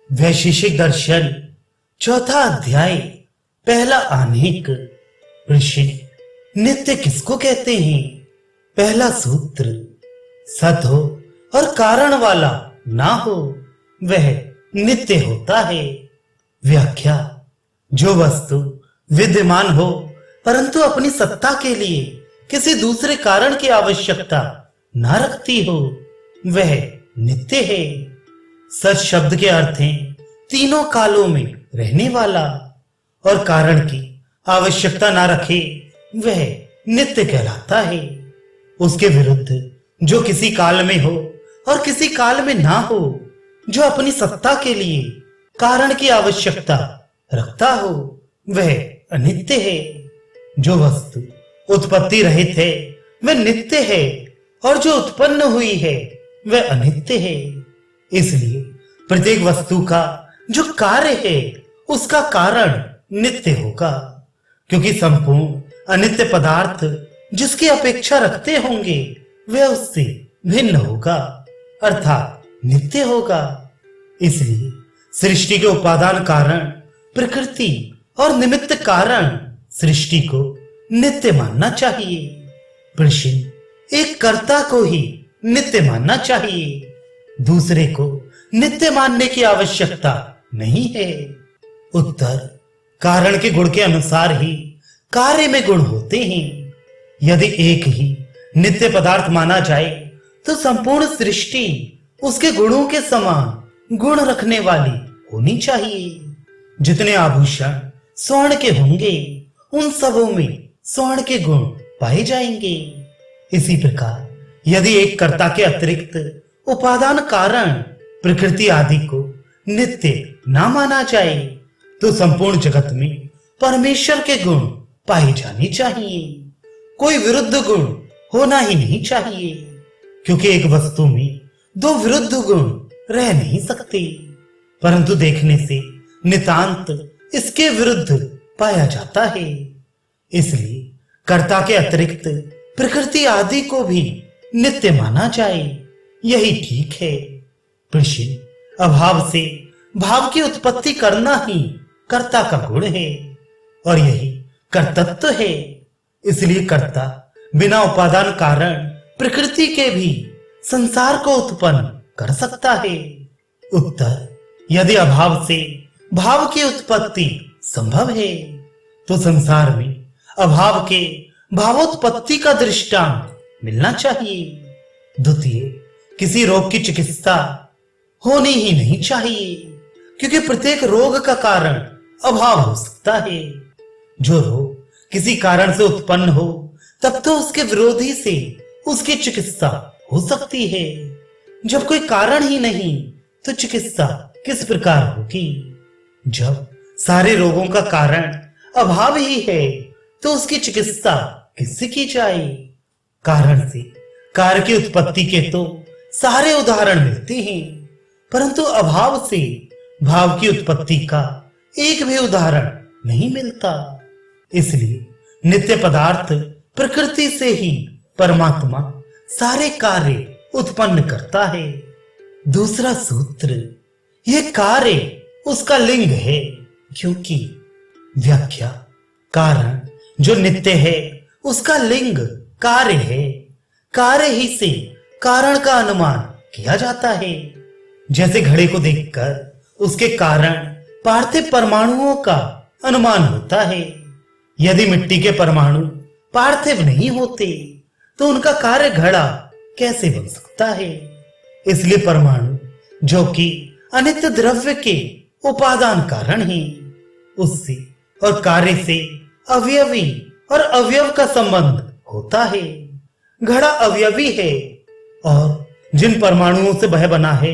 वैशेषिक दर्शन चौथा अध्याय पहला आनेक। ऋषि नित्य किसको कहते हैं? पहला सूत्र, सत हो और कारण वाला ना हो वह नित्य होता है। व्याख्या, जो वस्तु विद्यमान हो परंतु अपनी सत्ता के लिए किसी दूसरे कारण की आवश्यकता ना रखती हो वह नित्य है। सच शब्द के अर्थ हैं तीनों कालों में रहने वाला, और कारण की आवश्यकता ना रखे वह नित्य कहलाता है। उसके विरुद्ध जो किसी काल में हो और किसी काल में ना हो, जो अपनी सत्ता के लिए कारण की आवश्यकता रखता हो वह अनित्य है। जो वस्तु उत्पत्ति रहित है वह नित्य है, और जो उत्पन्न हुई है वह अनित्य है। इसलिए प्रत्येक वस्तु का जो कार्य है उसका कारण नित्य होगा, क्योंकि संपूर्ण अनित्य पदार्थ जिसकी अपेक्षा रखते होंगे वह उससे भिन्न होगा, अर्थात नित्य होगा। इसलिए सृष्टि के उपादान कारण प्रकृति और निमित्त कारण सृष्टि को नित्य मानना चाहिए। प्रश्न, एक कर्ता को ही नित्य मानना चाहिए, दूसरे को नित्य मानने की आवश्यकता नहीं है। उत्तर, कारण के गुण के अनुसार ही कार्य में गुण होते हैं। यदि एक ही नित्य पदार्थ माना जाए तो संपूर्ण सृष्टि उसके गुणों के समान गुण रखने वाली होनी चाहिए। जितने आभूषण स्वर्ण के होंगे उन सबों में स्वर्ण के गुण पाए जाएंगे। इसी प्रकार यदि एक कर्ता के अतिरिक्त उपादान कारण प्रकृति आदि को नित्य ना माना जाए तो संपूर्ण जगत में परमेश्वर के गुण पाए जाने चाहिए। कोई विरुद्ध गुण होना ही नहीं चाहिए, क्योंकि एक वस्तु में दो विरुद्ध गुण रह नहीं सकते, परंतु देखने से नितांत इसके विरुद्ध पाया जाता है। इसलिए कर्ता के अतिरिक्त प्रकृति आदि को भी नित्य माना जाए, यही ठीक है। प्रश्न, अभाव से भाव की उत्पत्ति करना ही कर्ता का गुण है, और यही कर्तृत्व है। इसलिए कर्ता बिना उपादान कारण प्रकृति के भी संसार को उत्पन्न कर सकता है। उत्तर, यदि अभाव से भाव की उत्पत्ति संभव है तो संसार में अभाव के भावोत्पत्ति का दृष्टांत मिलना चाहिए। द्वितीय, किसी रोग की चिकित्सा होनी ही नहीं चाहिए, क्योंकि प्रत्येक रोग का कारण अभाव हो सकता है। जो रोग किसी कारण से उत्पन्न हो तब तो उसके विरोधी से उसकी चिकित्सा हो सकती है। जब कोई कारण ही नहीं तो चिकित्सा किस प्रकार होगी? जब सारे रोगों का कारण अभाव ही है तो उसकी चिकित्सा किससे की जाए? कारण से कार्य की उत्पत्ति के तो सारे उदाहरण मिलते हैं, परंतु अभाव से भाव की उत्पत्ति का एक भी उदाहरण नहीं मिलता। इसलिए नित्य पदार्थ प्रकृति से ही परमात्मा सारे कार्य उत्पन्न करता है। दूसरा सूत्र, यह कार्य उसका लिंग है, क्योंकि व्याख्या, कारण जो नित्य है उसका लिंग कार्य है। कार्य ही से कारण का अनुमान किया जाता है। जैसे घड़े को देखकर उसके कारण पार्थिव परमाणुओं का अनुमान होता है। यदि मिट्टी के परमाणु पार्थिव नहीं होते तो उनका कार्य घड़ा कैसे बन सकता है? इसलिए परमाणु, जो कि अनित्य द्रव्य के उपादान कारण है, उससे और कार्य से अवयवी और अवयव का संबंध होता है। घड़ा अवयवी है और जिन परमाणुओं से वह बना है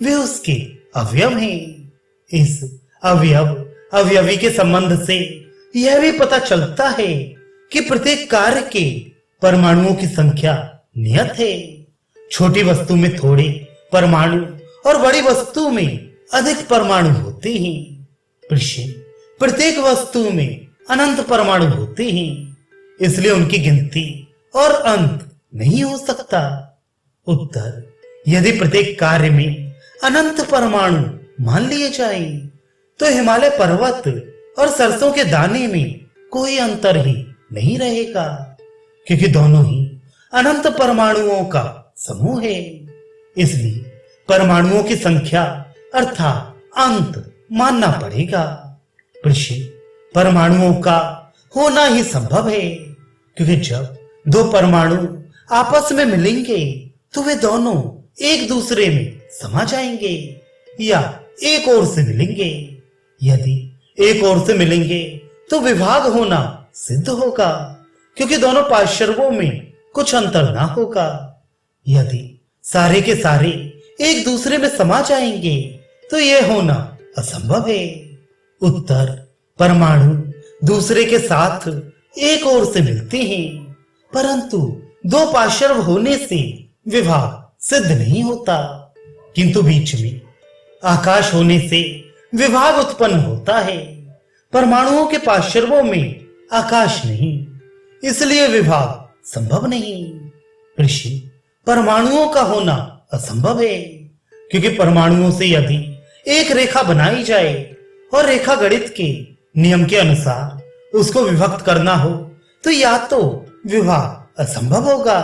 वे उसके अवयव हैं। इस अवयव अवयवी के संबंध से यह भी पता चलता है कि प्रत्येक कार्य के परमाणुओं की संख्या नियत है। छोटी वस्तु में थोड़े परमाणु और बड़ी वस्तु में अधिक परमाणु होते हैं। प्रश्न, प्रत्येक वस्तु में अनंत परमाणु होते हैं, इसलिए उनकी गिनती और अंत नहीं हो सकता। उत्तर, यदि प्रत्येक कार्य में अनंत परमाणु मान लिए जाए तो हिमालय पर्वत और सरसों के दाने में कोई अंतर ही नहीं रहेगा, क्योंकि दोनों ही अनंत परमाणुओं का समूह है। इसलिए परमाणुओं की संख्या अर्थात अंत मानना पड़ेगा। ऋषि, परमाणुओं का होना ही संभव है, क्योंकि जब दो परमाणु आपस में मिलेंगे तो वे दोनों एक दूसरे में समा जाएंगे या एक ओर से मिलेंगे। यदि एक ओर से मिलेंगे तो विभाग होना सिद्ध होगा, क्योंकि दोनों पार्श्वों में कुछ अंतर ना होगा। यदि सारे के सारे एक दूसरे में समा जाएंगे तो यह होना असंभव है। उत्तर, परमाणु दूसरे के साथ एक ओर से मिलते हैं, परंतु दो पार्श्व होने से विभाग सिद्ध नहीं होता। किंतु बीच में आकाश होने से विभाग उत्पन्न होता है। परमाणुओं के पार्श्वों में आकाश नहीं, इसलिए विभाग संभव नहीं। ऋषि, परमाणुओं का होना असंभव है, क्योंकि परमाणुओं से यदि एक रेखा बनाई जाए और रेखा गणित के नियम के अनुसार उसको विभक्त करना हो तो या तो विभाग असंभव होगा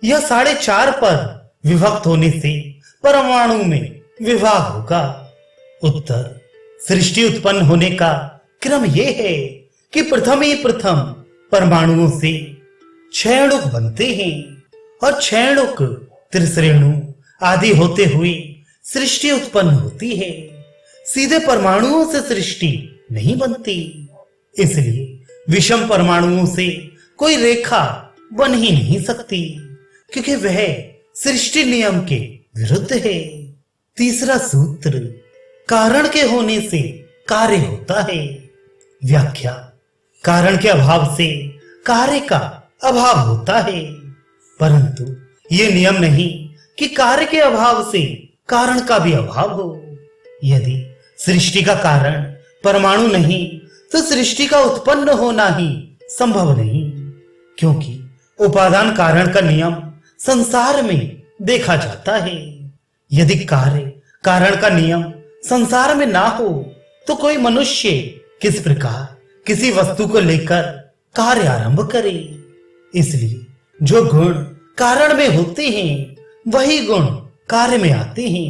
या 4.5 पर विभक्त होने से परमाणु में विभाग होगा। उत्तर, सृष्टि उत्पन्न होने का क्रम यह है कि प्रथम ही प्रथम परमाणुओं से क्षयणुक बनते हैं और क्षयणुक त्रिश्रेणु आदि होते हुए सृष्टि उत्पन्न होती है। सीधे परमाणुओं से सृष्टि नहीं बनती, इसलिए विषम परमाणुओं से कोई रेखा बन ही नहीं सकती, क्योंकि वह सृष्टि नियम के विरुद्ध है। तीसरा सूत्र, कारण के होने से कार्य होता है। व्याख्या, कारण के अभाव से कार्य का अभाव होता है, परंतु ये नियम नहीं कि कार्य के अभाव से कारण का भी अभाव हो। यदि सृष्टि का कारण परमाणु नहीं तो सृष्टि का उत्पन्न होना ही संभव नहीं, क्योंकि उपादान कारण का नियम संसार में देखा जाता है। यदि कार्य कारण का नियम संसार में ना हो तो कोई मनुष्य किस प्रकार किसी वस्तु को लेकर कार्य आरंभ करे। इसलिए जो गुण कारण में होते हैं वही गुण कार्य में आते हैं।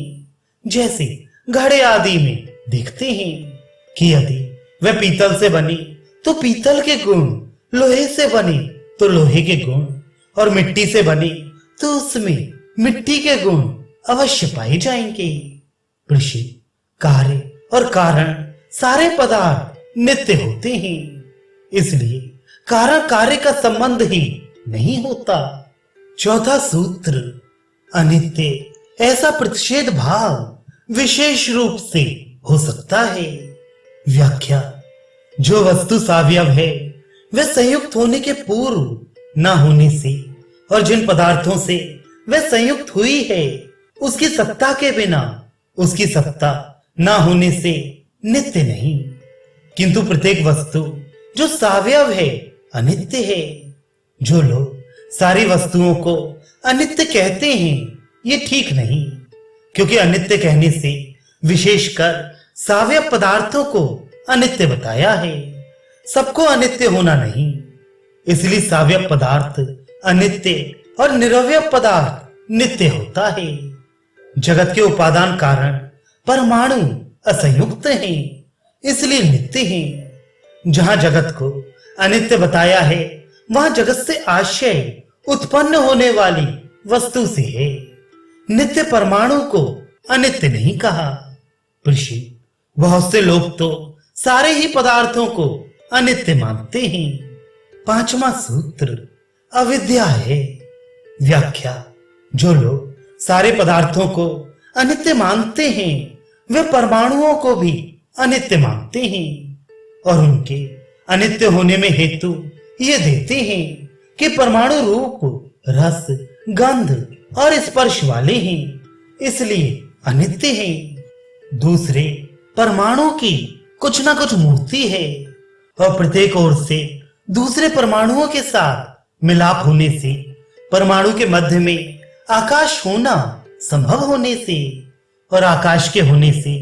जैसे घड़े आदि में देखते हैं कि यदि वह पीतल से बने तो पीतल के गुण, लोहे से बने तो लोहे के गुण, और मिट्टी से बने तो उसमें मिट्टी के गुण अवश्य पाए जाएंगे। ऋषि, कार्य और कारण सारे पदार्थ नित्य होते हैं, इसलिए कारण कार्य का संबंध ही नहीं होता। चौथा सूत्र, अनित्य ऐसा प्रतिषेध भाव विशेष रूप से हो सकता है। व्याख्या, जो वस्तु सावयव है वह संयुक्त होने के पूर्व न होने से और जिन पदार्थों से वह संयुक्त हुई है उसकी सत्ता के बिना उसकी सत्ता न होने से नित्य नहीं, किंतु प्रत्येक वस्तु जो सावयव है अनित्य है। जो लोग सारी वस्तुओं को अनित्य कहते हैं ये ठीक नहीं, क्योंकि अनित्य कहने से विशेषकर सावयव पदार्थों को अनित्य बताया है, सबको अनित्य होना नहीं। इसलिए सावयव पदार्थ अनित्य और निरवयव पदार्थ नित्य होता है। जगत के उपादान कारण परमाणु असंयुक्त हैं, इसलिए नित्य हैं। जहां जगत को अनित्य बताया है वहां जगत से आशय उत्पन्न होने वाली वस्तु से है। नित्य परमाणु को अनित्य नहीं कहा। ऋषि, बहुत से लोग तो सारे ही पदार्थों को अनित्य मानते हैं। पांचवा सूत्र, अविद्या है। व्याख्या, जो लोग सारे पदार्थों को अनित्य मानते हैं वे परमाणुओं को भी अनित्य मानते हैं और उनके अनित्य होने में हेतु ये देते हैं कि परमाणु रूप, रस, गंध और स्पर्श वाले हैं, इसलिए अनित्य हैं। दूसरे परमाणु की कुछ ना कुछ मूर्ति है और प्रत्येक ओर से दूसरे परमाणुओं के साथ मिलाप होने से परमाणु के मध्य में आकाश होना संभव होने से और आकाश के होने से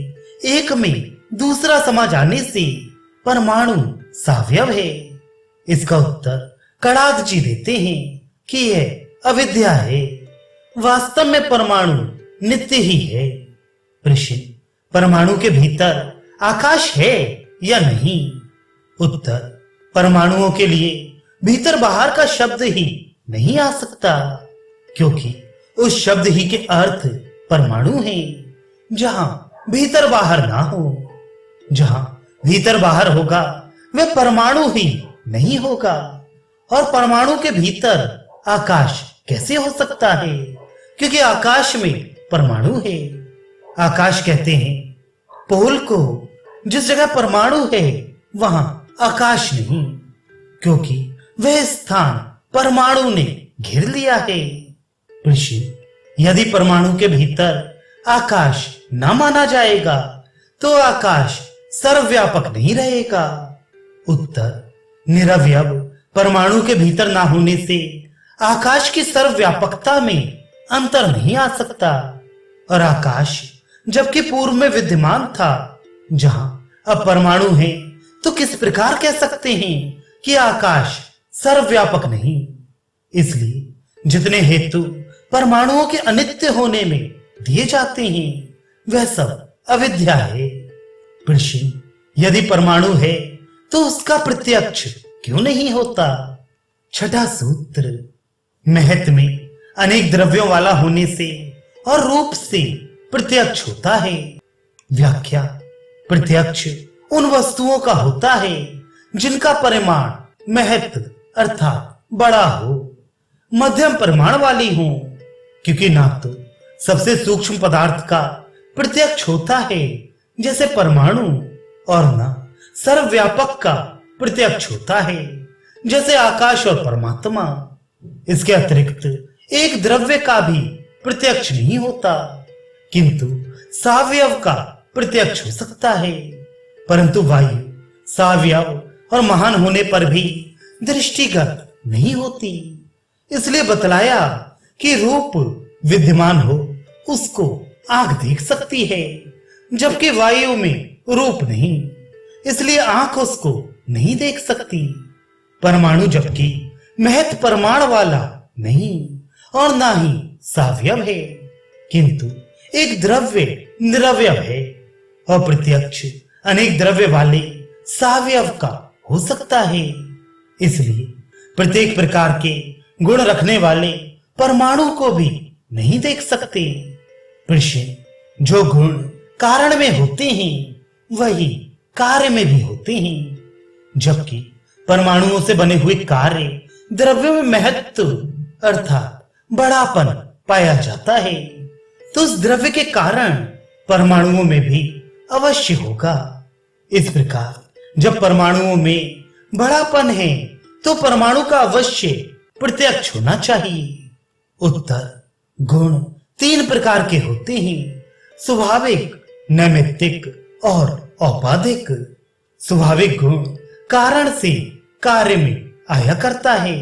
एक में दूसरा समा जाने से परमाणु सावयव है। इसका उत्तर कणाद जी देते हैं कि यह अविद्या है। वास्तव में परमाणु नित्य ही है। प्रश्न, परमाणु के भीतर आकाश है या नहीं? उत्तर, परमाणुओं के लिए भीतर बाहर का शब्द ही नहीं आ सकता, क्योंकि उस शब्द ही के अर्थ परमाणु है। जहां भीतर बाहर ना हो, जहां भीतर बाहर होगा वह परमाणु ही नहीं होगा। और परमाणु के भीतर आकाश कैसे हो सकता है? क्योंकि आकाश में परमाणु है। आकाश कहते हैं पोल को। जिस जगह परमाणु है वहां आकाश नहीं, क्योंकि वह स्थान परमाणु ने घेर लिया है। ऋषि, यदि परमाणु के भीतर आकाश न माना जाएगा तो आकाश सर्वव्यापक नहीं रहेगा। उत्तर, निरवयव परमाणु के भीतर ना होने से आकाश की सर्वव्यापकता में अंतर नहीं आ सकता। और आकाश जबकि पूर्व में विद्यमान था, जहां अब परमाणु है, तो किस प्रकार कह सकते हैं कि आकाश सर्वव्यापक नहीं? इसलिए जितने हेतु परमाणुओं के अनित्य होने में दिए जाते हैं वह सब अविद्या है। प्रश्न, यदि परमाणु है तो उसका प्रत्यक्ष क्यों नहीं होता? छठा सूत्र, महत में अनेक द्रव्यों वाला होने से और रूप से प्रत्यक्ष होता है। व्याख्या, प्रत्यक्ष उन वस्तुओं का होता है जिनका परिमाण महत अर्थात बड़ा हो, मध्यम परिमाण वाली हो, क्योंकि ना तो सबसे सूक्ष्म पदार्थ का प्रत्यक्ष होता है जैसे परमाणु, और ना सर्वव्यापक का प्रत्यक्ष होता है जैसे आकाश और परमात्मा। इसके अतिरिक्त एक द्रव्य का भी प्रत्यक्ष नहीं होता, किंतु सावयव का प्रत्यक्ष हो सकता है। परंतु वायु सावयव और महान होने पर भी दृष्टिगत नहीं होती। इसलिए बतलाया कि रूप विद्यमान हो उसको आंख देख सकती है, जबकि वायु में रूप नहीं, इसलिए आंख उसको नहीं देख सकती। परमाणु जबकि महत परमाण वाला नहीं और ना ही सावयव है, किंतु एक द्रव्य निरवयव है। और प्रत्यक्ष अनेक द्रव्य वाले सावयव का हो सकता है। इसलिए प्रत्येक प्रकार के गुण रखने वाले परमाणु को भी नहीं देख सकते। प्रश्न, जो गुण कारण में होते हैं वही कार्य में भी होते हैं, जबकि परमाणुओं से बने हुए कार्य द्रव्यों में महत्व अर्थात बड़ापन पाया जाता है, तो उस द्रव्य के कारण परमाणुओं में भी अवश्य होगा। इस प्रकार जब परमाणुओं में बड़ापन है तो परमाणु का अवश्य प्रत्यक्ष होना चाहिए। उत्तर, गुण तीन प्रकार के होते हैं, स्वाभाविक, नैमित्तिक और औपाधिक। स्वाभाविक गुण कारण से कार्य में आया करता है।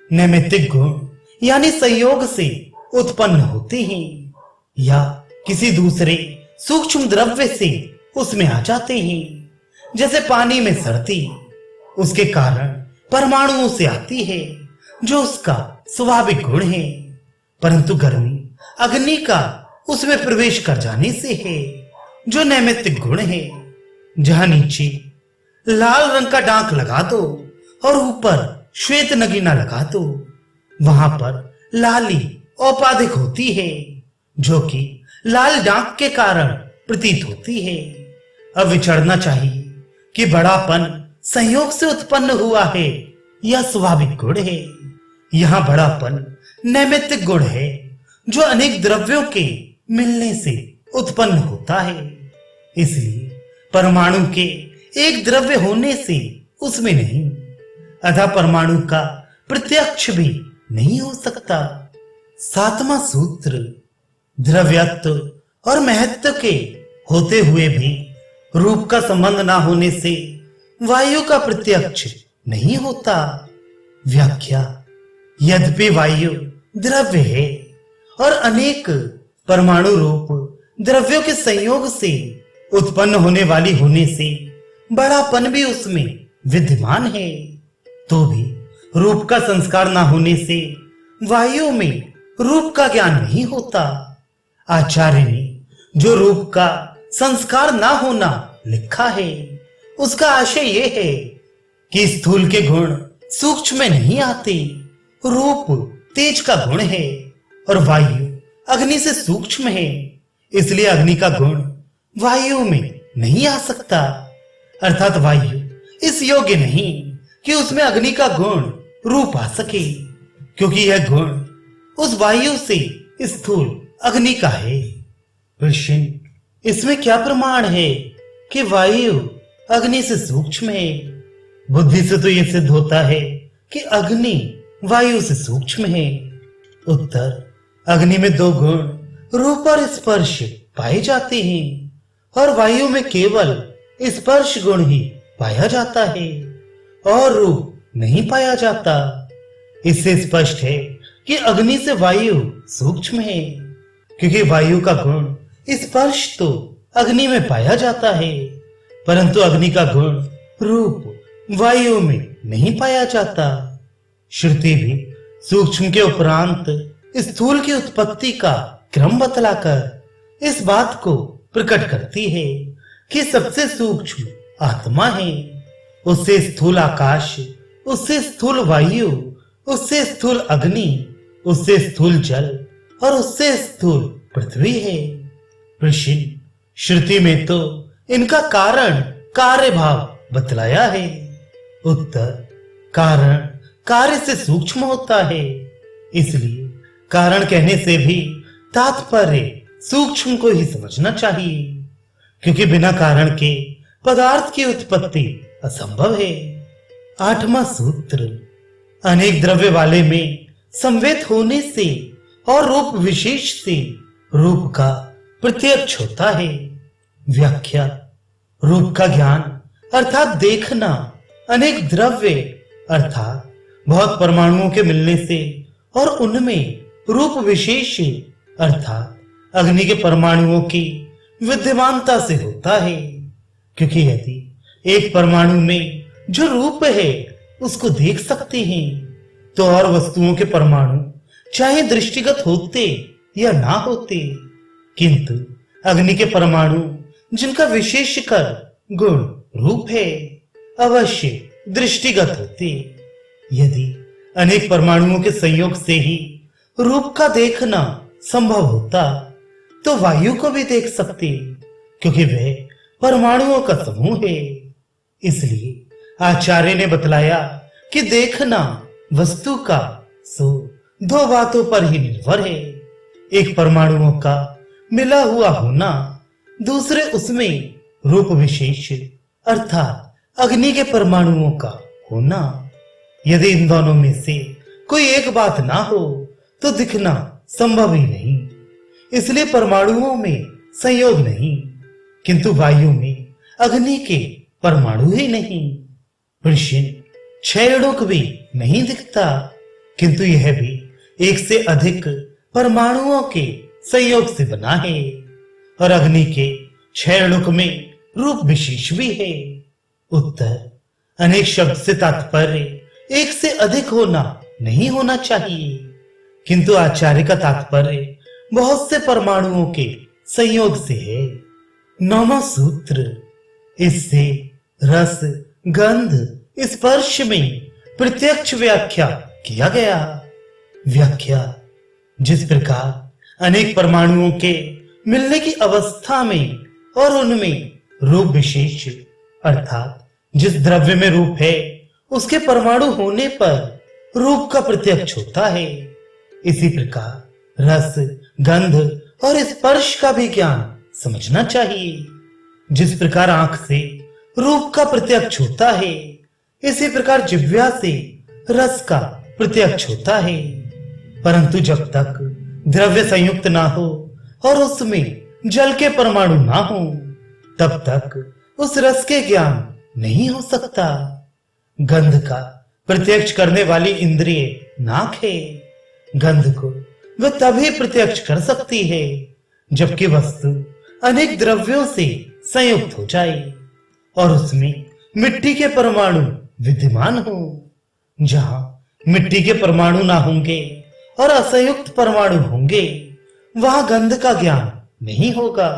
नैमित्तिक गुण यानी संयोग से उत्पन्न होते हैं या किसी दूसरे सूक्ष्म द्रव्य से उसमें आ जाते हैं। जैसे पानी में सर्दी उसके कारण परमाणुओं से आती है जो उसका स्वाभाविक गुण है, परंतु गर्मी अग्नि का उसमें प्रवेश कर जाने से है जो नैमित्तिक गुण है। जहां नीचे लाल रंग का डांक लगा दो और ऊपर श्वेत नगीना लगा दो, वहां पर लाली औपाधिक होती है जो कि लाल डांक के कारण प्रतीत होती है। अब विचारना चाहिए कि बड़ापन संयोग से उत्पन्न हुआ है या स्वाभाविक गुण है। यहाँ बड़ापन नैमित्तिक गुण है जो अनेक द्रव्यों के मिलने से उत्पन्न होता है। इसलिए परमाणु के एक द्रव्य होने से उसमें नहीं, अतः परमाणु का प्रत्यक्ष भी नहीं हो सकता। सातवां सूत्र, द्रव्यत्व और महत्व के होते हुए भी रूप का संबंध ना होने से वायु का प्रत्यक्ष नहीं होता। व्याख्या, यद्यपि वायु द्रव्य है और अनेक परमाणु रूप द्रव्यों के संयोग से उत्पन्न होने वाली होने से बड़ापन भी उसमें विद्यमान है, तो भी रूप का संस्कार ना होने से वायु में रूप का ज्ञान नहीं होता। आचार्य ने जो रूप का संस्कार ना होना लिखा है, उसका आशय यह है कि स्थूल के गुण सूक्ष्म में नहीं आते। रूप तेज का गुण है और वायु अग्नि से सूक्ष्म है, इसलिए अग्नि का गुण वायु में नहीं आ सकता। अर्थात वायु इस योग्य नहीं कि उसमें अग्नि का गुण रूप आ सके, क्योंकि यह गुण उस वायु से स्थूल अग्नि का है। प्रश्न, इसमें क्या प्रमाण है कि वायु अग्नि से सूक्ष्म है? बुद्धि से तो यह सिद्ध होता है कि अग्नि वायु से सूक्ष्म है। उत्तर, अग्नि में दो गुण रूप और स्पर्श पाए जाते हैं और वायु में केवल स्पर्श गुण ही पाया जाता है और रूप नहीं पाया जाता। इससे स्पष्ट है कि अग्नि से वायु सूक्ष्म है, क्योंकि वायु का गुण स्पर्श तो अग्नि में पाया जाता है, परंतु अग्नि का गुण रूप वायु में नहीं पाया जाता। श्रुति भी सूक्ष्म के उपरांत स्थूल की उत्पत्ति का क्रम बतलाकर इस बात को प्रकट करती है कि सबसे सूक्ष्म आत्मा है, उससे स्थूल आकाश, उससे स्थूल वायु, उससे स्थूल अग्नि, उससे स्थूल जल और उससे स्थूल पृथ्वी है। प्रश्न, श्रुति में तो इनका कारण कार्य भाव बतलाया है। उत्तर, कारण कार्य से सूक्ष्म होता है, इसलिए कारण कहने से भी तात्पर्य सूक्ष्म को ही समझना चाहिए, क्योंकि बिना कारण के पदार्थ की उत्पत्ति असंभव है। 8वां सूत्र, अनेक द्रव्य वाले में संवेद होने से और रूप विशेष से रूप का प्रत्यक्ष होता है। व्याख्या, रूप का ज्ञान अर्थात देखना अनेक द्रव्य अर्थात बहुत परमाणुओं के मिलने से और उनमें रूप विशेष अर्थात अग्नि के परमाणुओं की विद्यमानता से होता है, क्योंकि यदि एक परमाणु में जो रूप है उसको देख सकते हैं, तो और वस्तुओं के परमाणु चाहे दृष्टिगत होते या ना होते, किंतु अग्नि के परमाणु जिनका विशेषकर गुण रूप है अवश्य दृष्टिगत होते। यदि अनेक परमाणुओं के संयोग से ही रूप का देखना संभव होता तो वायु को भी देख सकते, क्योंकि वह परमाणुओं का समूह है। इसलिए आचार्य ने बतलाया कि देखना वस्तु का सो दो बातों पर ही निर्भर है, एक परमाणुओं का मिला हुआ होना, दूसरे उसमें रूप विशेष अर्थात अग्नि के परमाणुओं का होना। यदि इन दोनों में से कोई एक बात ना हो तो दिखना संभव ही नहीं, इसलिए परमाणुओं में संयोग नहीं, किंतु वायु में अग्नि के परमाणु ही नहीं। प्रश्न, क्षयणुक भी नहीं दिखता, किंतु यह भी एक से अधिक परमाणुओं के संयोग से बना है और अग्नि के क्षयणुक में रूप विशेष भी है। उत्तर, अनेक शब्द से तात्पर्य एक से अधिक होना नहीं होना चाहिए, किंतु आचार्य का तात्पर्य बहुत से परमाणुओं के संयोग से है। 9वां सूत्र, इससे रस गंध स्पर्श में प्रत्यक्ष व्याख्या किया गया। व्याख्या, जिस प्रकार अनेक परमाणुओं के मिलने की अवस्था में और उनमें रूप विशेष अर्थात जिस द्रव्य में रूप है उसके परमाणु होने पर रूप का प्रत्यक्ष होता है, इसी प्रकार रस गंध और स्पर्श का भी ज्ञान समझना चाहिए। जिस प्रकार आंख से रूप का प्रत्यक्ष होता है, इसी प्रकार जिह्वा से रस का प्रत्यक्ष होता है, परंतु जब तक द्रव्य संयुक्त ना हो और उसमें जल के परमाणु ना हो तब तक उस रस के ज्ञान नहीं हो सकता। गंध का प्रत्यक्ष करने वाली इंद्रिय नाक है, गंध को वह तभी प्रत्यक्ष कर सकती है जबकि वस्तु अनेक द्रव्यों से संयुक्त हो जाए और उसमें मिट्टी के परमाणु विद्यमान हो। जहां मिट्टी के परमाणु ना होंगे और असंयुक्त परमाणु होंगे, वहां गंध का ज्ञान नहीं होगा।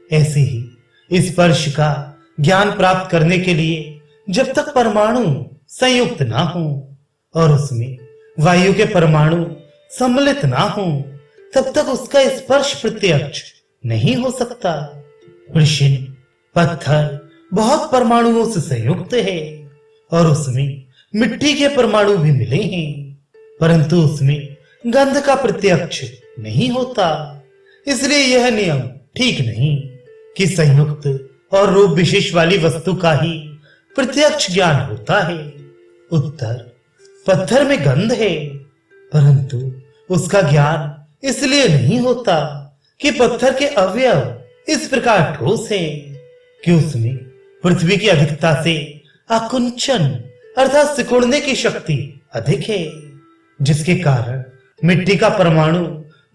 ऐसे ही स्पर्श का ज्ञान प्राप्त करने के लिए जब तक परमाणु संयुक्त ना हो और उसमें वायु के परमाणु सम्मिलित ना हो, तब तक उसका स्पर्श प्रत्यक्ष नहीं हो सकता। ऋषि, पत्थर बहुत परमाणुओं से संयुक्त है और उसमें मिट्टी के परमाणु भी मिले हैं, परंतु उसमें गंध का प्रत्यक्ष नहीं होता। इसलिए यह नियम ठीक नहीं कि संयुक्त और रूप विशेष वाली वस्तु का ही प्रत्यक्ष ज्ञान होता है। उत्तर, पत्थर में गंध है, परंतु उसका ज्ञान इसलिए नहीं होता कि पत्थर के अवयव इस प्रकार ठोस है कि उसमें पृथ्वी की अधिकता से आकुंचन अर्थात सिकुड़ने की शक्ति अधिक है, जिसके कारण मिट्टी का परमाणु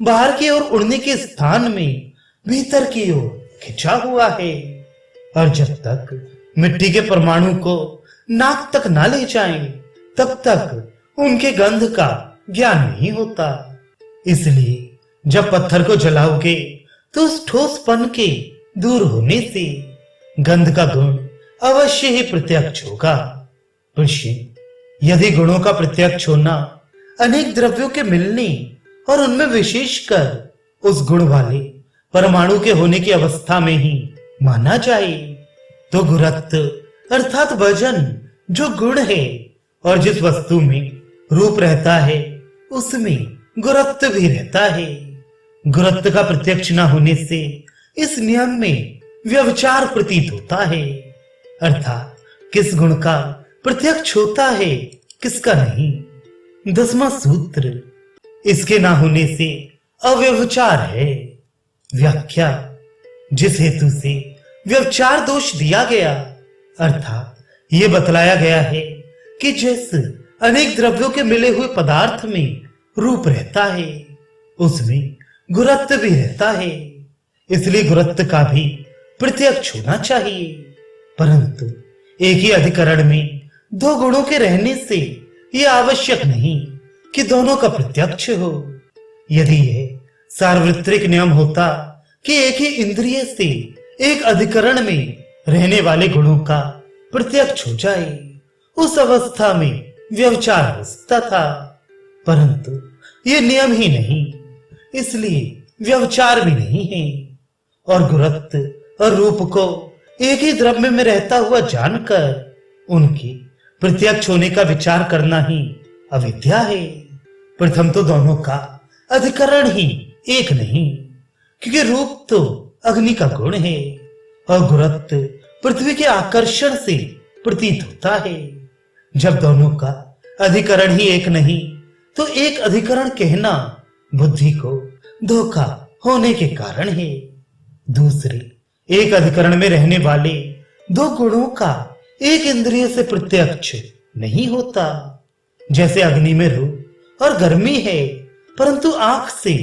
बाहर की ओर उड़ने के स्थान में भीतर की ओर खिंचा हुआ है। और जब तक मिट्टी के परमाणु को नाक तक ना ले जाएं, तब तक उनके गंध का ज्ञान नहीं होता। इसलिए जब पत्थर को जलाओगे तो उस ठोसपन के दूर होने से गंध का गुण अवश्य ही प्रत्यक्ष होगा। ऋषि, यदि गुणों का प्रत्यक्ष होना अनेक द्रव्यों के मिलने और उनमें विशेषकर उस गुण वाले परमाणु के होने की अवस्था में ही माना जाए, तो गुरुत्व अर्थात वजन जो गुण है और जिस वस्तु में रूप रहता है, उसमें गुरुत्व भी रहता है। गुरुत्व का प्रत्यक्ष न होने से इस नियम में व्यवचार प्रतीत होता है, अर्थात किस गुण का प्रत्यक्ष होता है, किसका नहीं। 10वां सूत्र, इसके ना होने से अव्यवचार है। व्याख्या, जिस हेतु से व्यवचार दोष दिया गया, अर्थात ये बतलाया गया है कि जैसे अनेक द्रव्यों के मिले हुए पदार्थ में रूप रहता है, उसमें गुरुत्व भी रहता है। इसलिए गुरुत्व का भी प्रत्यक्ष होना चाहिए, परंतु एक ही अधिकरण में दो गुणों के रहने से यह आवश्यक नहीं कि दोनों का प्रत्यक्ष हो। यदि यह सार्वत्रिक नियम होता कि एक ही इंद्रिय से एक अधिकरण में रहने वाले गुणों का प्रत्यक्ष हो जाए, उस अवस्था में व्यवचार हो सकता था, परंतु यह नियम ही नहीं, इसलिए व्यवचार भी नहीं है। और गुरुत्व और रूप को एक ही द्रव्य में रहता हुआ जानकर उनकी प्रत्यक्ष होने का विचार करना ही अविद्या है। प्रथम तो दोनों का अधिकरण ही एक नहीं, क्योंकि रूप तो अग्नि का गुण है और गुरुत्व पृथ्वी के आकर्षण से प्रतीत होता है। जब दोनों का अधिकरण ही एक नहीं, तो एक अधिकरण कहना बुद्धि को धोखा होने के कारण है। दूसरे, एक अधिकरण में रहने वाले दो गुणों का एक इंद्रिय से प्रत्यक्ष नहीं होता। जैसे अग्नि में रूप और गर्मी है, परंतु आंख से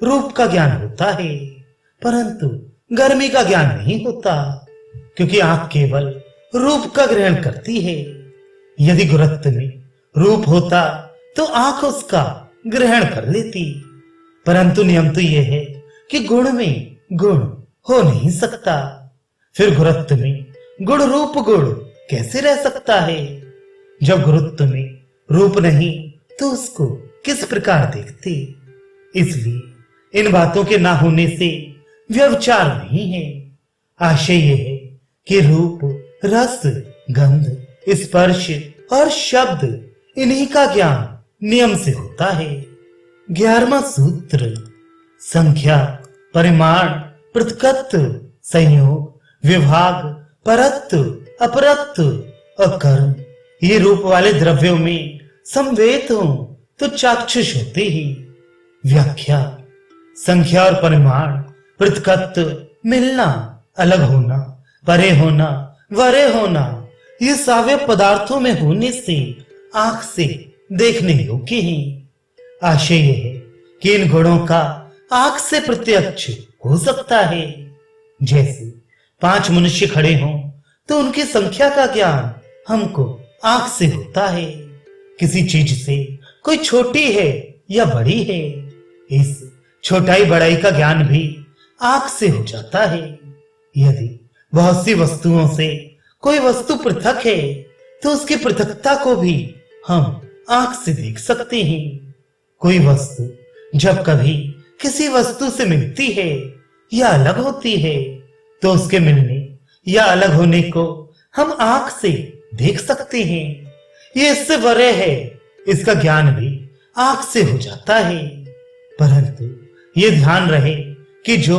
रूप का ज्ञान होता है, परंतु गर्मी का ज्ञान नहीं होता, क्योंकि आंख केवल रूप का ग्रहण करती है। यदि गुरुत्व में रूप होता तो आंख उसका ग्रहण कर लेती, परंतु नियम तो यह है कि गुण में गुण हो नहीं सकता। फिर गुरुत्व में गुण रूप गुण कैसे रह सकता है? जब गुरुत्व में रूप नहीं तो उसको किस प्रकार देखते? इसलिए इन बातों के ना होने से व्यवचार नहीं है। आशय यह है कि रूप, रस, गंध, स्पर्श और शब्द, इन्हीं का ज्ञान नियम से होता है। 11वां सूत्र, संख्या, परिमाण, पृथकत्व, संयोग, विभाग, परत्व, अपरत्व और कर्म, ये रूप वाले द्रव्यों में संवेद हो तो चाक्षुष होते ही। व्याख्या, संख्या और परिमाण, पृथकत्व, मिलना, अलग होना, परे होना, वरे होना, ये सावे पदार्थों में होने से आंख से देखने योग्य हैं। आशय यह है कि इन गुणों का आंख से प्रत्यक्ष हो सकता है। जैसे 5 मनुष्य खड़े हों तो उनकी संख्या का ज्ञान हमको आंख से होता है। किसी चीज से कोई छोटी है या बड़ी है, इस छोटाई बड़ाई का ज्ञान भी आंख से हो जाता है। यदि बहुत सी वस्तुओं से कोई वस्तु पृथक है तो उसकी पृथकता को भी हम आंख से देख सकते हैं। कोई वस्तु जब कभी किसी वस्तु से मिलती है या अलग होती है तो उसके मिलने या अलग होने को हम आंख से देख सकते हैं। ये इससे वरे है, इसका ज्ञान भी आंख से हो जाता है। परंतु ये ध्यान रहे कि जो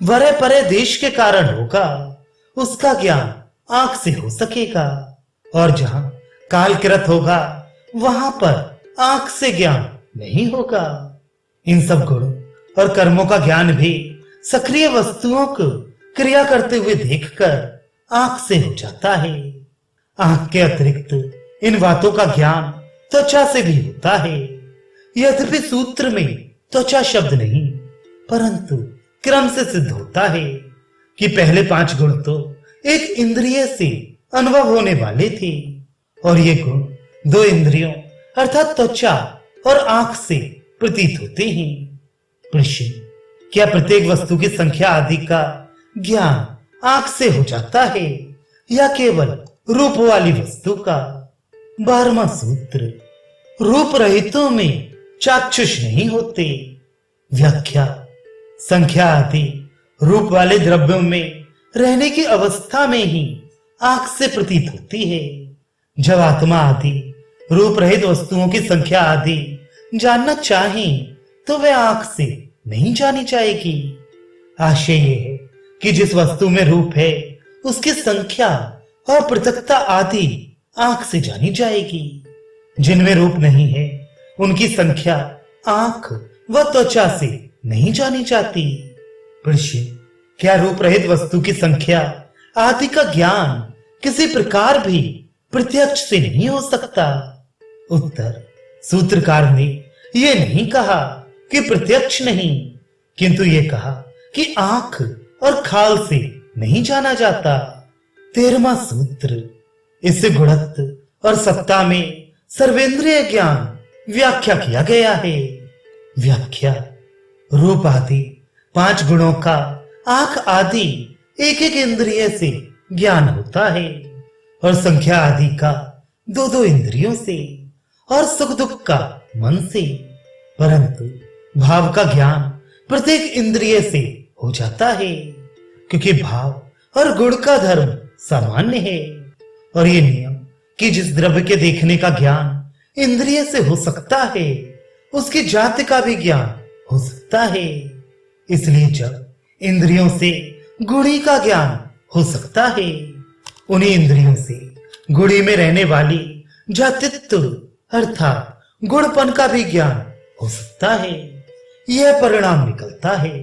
वरे परे देश के कारण होगा उसका ज्ञान आंख से हो सकेगा, और जहां कालकृत होगा वहां पर आंख से ज्ञान नहीं होगा। इन सब गुणों और कर्मों का ज्ञान भी सक्रिय वस्तुओं को क्रिया करते हुए देखकर आंख से हो जाता है। आंख के अतिरिक्त इन बातों का ज्ञान त्वचा से भी होता है। यद्यपि सूत्र में त्वचा शब्द नहीं परंतु क्रम से सिद्ध होता है कि पहले 5 गुण तो एक इंद्रिय से अनुभव होने वाले थे और ये गुण 2 इंद्रियों अर्थात त्वचा और आंख से प्रतीत होते हैं। प्रश्न, क्या प्रत्येक वस्तु की संख्या आदि का ज्ञान आंख से हो जाता है या केवल रूप वाली वस्तु का? 12वां सूत्र, रूप रहितों में चाक्षुष नहीं होते। व्याख्या, संख्या आदि रूप वाले द्रव्यों में रहने की अवस्था में ही आंख से प्रतीत होती है। जब आत्मा आदि रूप रहित वस्तुओं की संख्या आदि जानना चाहें तो वह आंख से नहीं जानी जाएगी। आशय यह है कि जिस वस्तु में रूप है उसकी संख्या और पृथकता आदि आंख से जानी जाएगी। जिनमें रूप नहीं है उनकी संख्या आंख व त्वचा से नहीं जानी जाती। प्रश्न, क्या रूप रहित वस्तु की संख्या आदि का ज्ञान किसी प्रकार भी प्रत्यक्ष से नहीं हो सकता? उत्तर, सूत्रकार ने यह नहीं कहा कि प्रत्यक्ष नहीं, किंतु ये कहा कि आंख और खाल से नहीं जाना जाता। 13वां सूत्र, इससे गुणत्व और सत्ता में सर्वेंद्रिय ज्ञान व्याख्या किया गया है। व्याख्या, रूप आदि 5 गुणों का आंख आदि एक एक इंद्रिय से ज्ञान होता है और संख्या आदि का 2-2 इंद्रियों से और सुख दुख का मन से, परंतु भाव का ज्ञान प्रत्येक इंद्रिय से हो जाता है क्योंकि भाव और गुण का धर्म सामान्य है। और ये नियम कि जिस द्रव्य के देखने का ज्ञान इंद्रिय से हो सकता है उसकी जाति का भी ज्ञान हो सकता है। इसलिए जब इंद्रियों से गुणी का ज्ञान हो सकता है उन्हीं इंद्रियों से गुणी में रहने वाली जातित्व अर्थात गुणपन का भी ज्ञान हो सकता है। यह परिणाम निकलता है